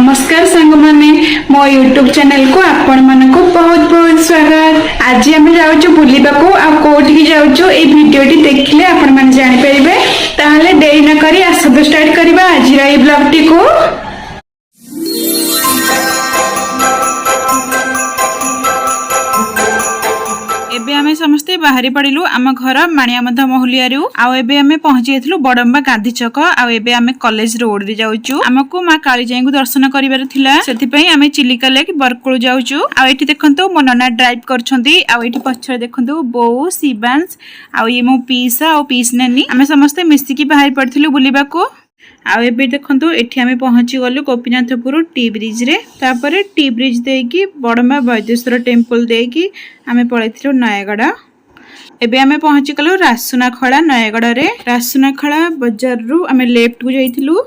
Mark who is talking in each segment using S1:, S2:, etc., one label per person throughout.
S1: नमस्कार सांग माने मो यूट्यूब चैनल को आपण मानको बहुत बहुत स्वागत। आज आम जाऊँ बुलवा को आ कोठी जाऊँ ए भिडियोटी देखिले आपण माने जानि परिबे। ताहले देरी न करी आसब स्टार्ट करबा आज रा ब्लॉग टी को। एबे आमे समस्ते बाहरी पड़िलु आम घर माणियामध महुलियारू आउ एबे आमे पहुंची जाइथिलु बडम्बा गांधी छक आउ एबे आमे कॉलेज रोड रे जाउचु। हमकु मां काली जाई को दर्शन करिवार थिला सेति पई आमे चिलिका लेक बरकुळ जाउचु। आउ एठी देखंतु मो नना ड्राइव करछंती आउ एठी पछरे देखंतु बो शिवांश आउ ये मो पीसा आउ पीस नानी आमे समस्ते मिसिकी बाहरी पड़थिलु बुलिबा को। आउ एबे देखंतु एठी आमे पहुंची गलु गोपीनाथपुर टी ब्रिज रे तापरे टी ब्रिज देकी बडम्बा वैद्येश्वर टेम्पल देकी आमे पळैथिलु नयागढ़। एबे आमे पहुंची गलु रासुनाखड़ा नयागढ़ रे। रासुनाखड़ा बाजार रु आमे लेफ्ट को जाइथिलु।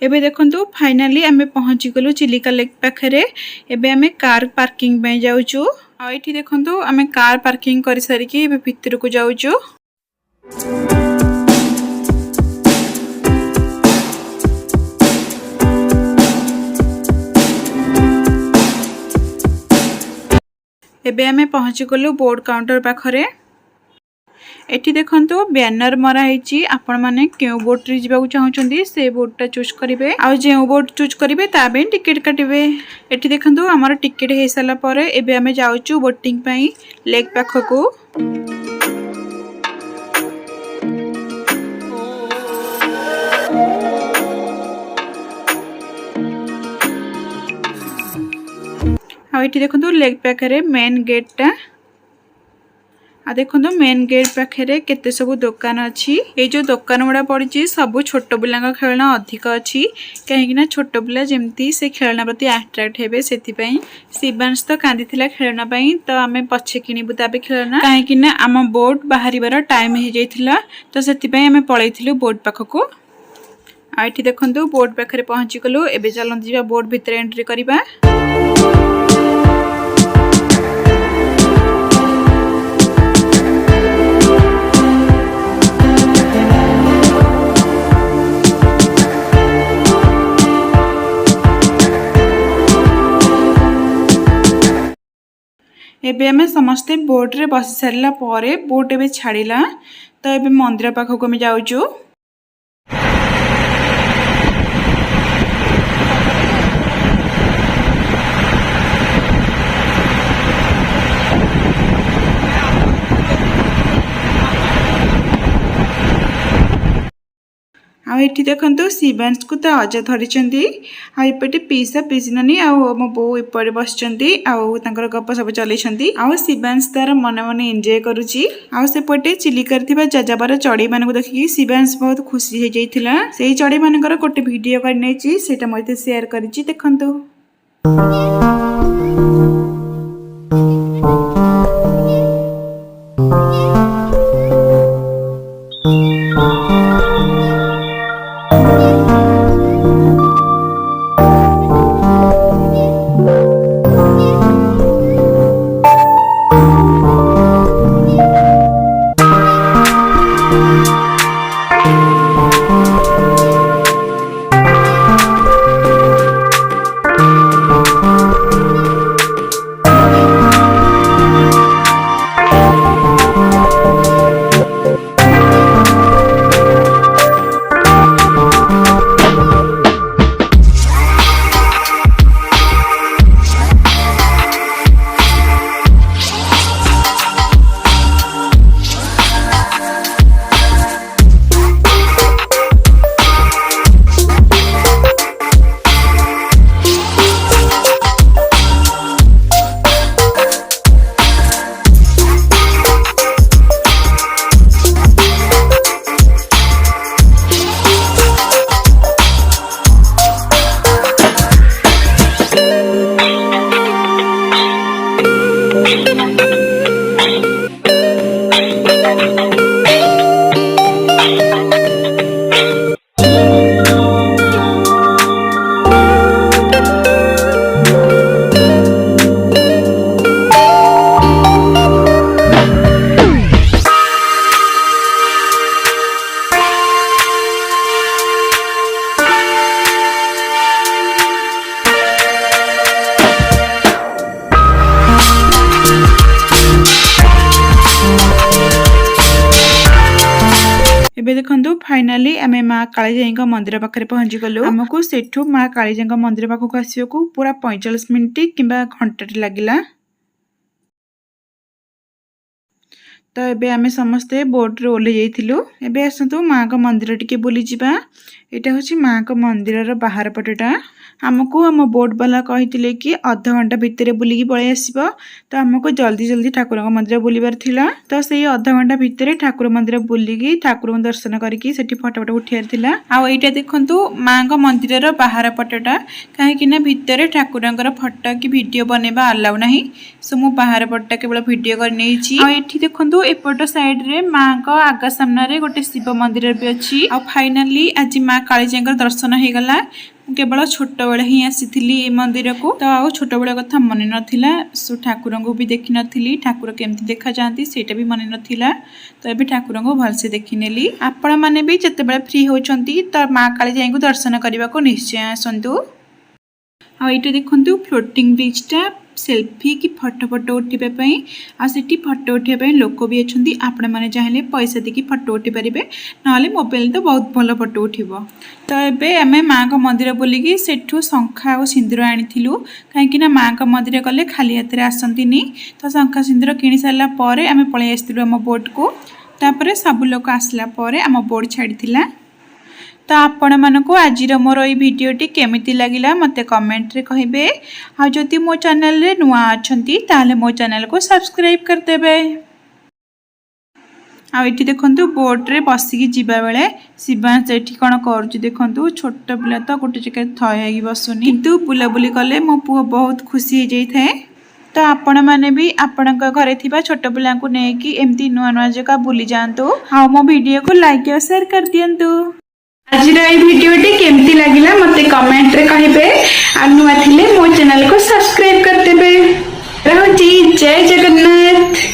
S1: एबे देखंतु फाइनली आमे पहुंची गलु चिलिका लेक पाखरे। एबे आमे कार पार्किंग पे जाउचु। आ एठी देखंतु आमे कार पार्किंग करि सारी कि एबे भितर को जाउचु। एबे आमे पहुंची गलु बोर्ड काउंटर पाखरे। एठी देखंतु बैनर मरा हेची आपण माने केउ बोट रे जिबा को चाहुचंदी से बोटटा चूज करिवे आ जे बोट चूज करिवे ता बे टिकट काटिवे। एठी देखंतु हमर टिकट हे साला परे एबे हमें जाउचु बोटिंग पई लेक पाखको। आ एठी देखंतु लेक पाखरे मेन गेट ता आ देखो मेन गेट पाखे केते सब दुकान अच्छी। ये जो दुकान गुड़ा पड़ी सब छोट पिला खेलना अधिक अच्छी कहीं छोट पिला जमती से खेलना प्रति अट्राक्ट हेबे से शिवांश तो कांदी खेलना तो आम पछे किणबू ताबे खेलना कहीं आम बोट बाहर टाइम हो जाइथिला तो से आम पलैथिलु बोट पाखको। आठी देखंतु बोट पाखे पहुंची गलु। एबे चलंतु जिबा बोट भितर एंट्री करिबा। एबे हमें समस्ते बोट रे बस सारा परे बोट एबे छाड़िला तो एबे मंदिर पाखक में जाउचु। आ एठी देखंतु शिवांश को तो अजा धरिचंदी आ एपटे पीसा पीसनानी आ मो बो एपटे बसचंदी आ तांकर गप सब चलैछंदी आ शिवांश तार मन मन एंजॉय करूची। आ सेपटे चिलिका रे थिबा जाजाबार चढ़ई मान को देखि शिवांश बहुत खुशी हो जाइथिला। सेही चढ़ई मानकर गोटे वीडियो कर नेची सेटा मते शेयर करिची देखंतु। देखंतु फाइनाली आमे माँ कालीजाई मंदिर पाखे पहुंची गलु। आमको सेठू माँ कालीजाई मंदिर पाखक आसियाकू पूरा 45 मिनिट किंबा घंटाटे लागिला। तो एबे आमे समस्ते बोट रे ओले जाइथिलु। एबे आसंतु माँ का मंदिर टिके बुली जिबा। एटा होची माँ का मंदिर रो बाहर पटेटा। हमको हम बोट वाला कहिथिले कि आधा घंटा भितर बुली की पळे आसीबो। तो हमको जल्दी जल्दी ठाकुर मंदिर बुलीबार थिला। तो सेही आधा घंटा भितर ठाकुर मंदिर बुली की ठाकुर दर्शन करके सेठी फोटो फोटो उठियार थिला। आ एटा देखंतु माँ का मंदिर रो बाहर पटेटा। काहे कि ना भितर ठाकुरंकर फोटो की वीडियो बनेबा अलाउ नाही। सो मु बाहर पट्टा केवल वीडियो कर नेछि। आ एठी देखंतु एपट साइड रे माँ का आगा सामने रे गोटे शिव मंदिर भी अच्छी। आ फाइनली आज माँ कालीजाई दर्शन हो गला। केवल छोट बेले ही आसी मंदिर को। तो आ छोट बेले कथा मन नाला। सो ठाकुर को भी देखी नी ठाकुर केमती देखा जाती सेटा भी मन नाला। तो ये ठाकुर को भलसे देखी नेली। आपण मैंने भी जिते फ्री होती तो माँ कालीजाई को दर्शन करने को निश्चय आसतु। आ ये देखो फ्लोटिंग ब्रिजटा सेल्फी कि फोटो फोटो उठापी आठी फोटो उठापी लोक भी अच्छा। आपण मैंने चाहिए पैसा देकी फोटो उठी पारे ना मोबाइल तो बहुत भल फोटो उठिबो। तो ये आम माँ का मंदिर बुलिकी सेठू शंखा और सिंदूर आनीलु। कहीं माँ का मंदिर गले खाली हाथ में आसती। तो शंखा सिंदूर किणी सारापर आम पलि आसलु आम बोट को। तापर सब लोक आसला आम बोट छाड़ी। तो आपण मानक आज मोर ये भिडटी केमिति लागिला मते कमेंट रे कहिबे। आ जदि मो चैनल रे नुआ अछंती ताले मो चैनल को सब्सक्राइब कर देबे। आ एठी देखंतु बोट रे बसिकी जिबा बेले शिवांश एठी कोन करूची देखंतु। छोट पिला तो गोटे जगह थय हेगी बसुनी किंतु बुलाबुली कले मो पुओ बहुत खुशी हो जाई थाए। तो आपण माने भी आपण घरे थिबा छोट पिला को नेकी एमती नुआ नुआ जगह बुली जांतु। आ मो वीडियो को लाइक और शेयर कर दियंतु। आज भिडियोटी केमती लगिला मते कमेंट रे कहिबे। आ नुआ थिले मो चैनल को सब्सक्राइब कर देबे। रहूची जय जगन्नाथ।